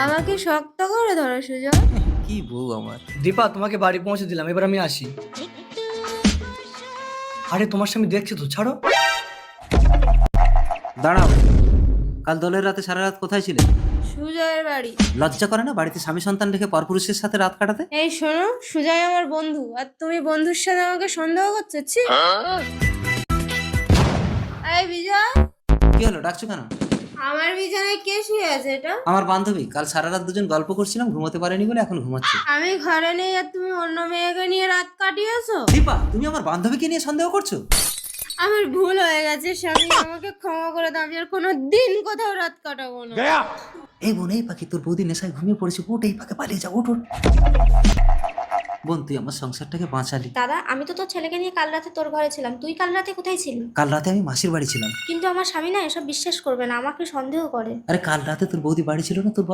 আমাকে শক্ত করে ধরো সুজয়। কি বউ আমার। দীপা, তোমাকে বাড়ি পৌঁছে দিলাম, এবার আমি আসি। আরে তোমার স্বামী দেখছে তো, ছাড়ো। দাঁড়াও, কাল দলের রাতে সারা রাত কোথায় ছিলে? সুজয়ের বাড়ি। লজ্জা করে না বাড়িতে স্বামী সন্তান রেখে পরপুরুষের সাথে রাত কাটাতে? এই শোনো, সুজয় আমার বন্ধু, আর তুমি বন্ধুর সাথে আমাকে সন্দেহ করছো? ছি। এই বিজয়, কি হলো, ডাকছো কেন? আমার বিছানায় কে শুয়ে আছে এটা? আমার বান্ধবী, কাল সারা রাত দুজন গল্প করছিলাম, ঘুমোতে পারেনি বলে এখন ঘুমাচ্ছে। আমি ঘরে নেই আর তুমি অন্য মেয়েকে নিয়ে রাত কাটিয়েছো? দীপা, তুমি আমার বান্ধবীকে নিয়ে সন্দেহ করছো? আমার ভুল হয়ে গেছে স্বামী, আমাকে ক্ষমা করে দাও, আমি আর কোনো দিন কোথাও রাত কাটাবো না। এই বোন, এই পাখি, তোর বৌদি নেশায় ঘুমিয়ে পড়েছে, ওঠ, এই পাখি পালিয়ে যা, ওঠ ওঠ। বোন, তুই আমার সংসারটাকে বাঁচালি। দাদা, আমি তো তোর ছেলেকে নিয়ে কাল রাতে তোর ঘরে ছিলাম, তুই কাল রাতে কোথায় ছিলি? কাল রাতে আমি মাসির বাড়ি ছিলাম। কিন্তু আমার স্বামী না এসব বিশ্বাস করবে না, আমাকে সন্দেহ করে। আরে কাল রাতে তোর বৌদি বাড়ি ছিল না, তোর বর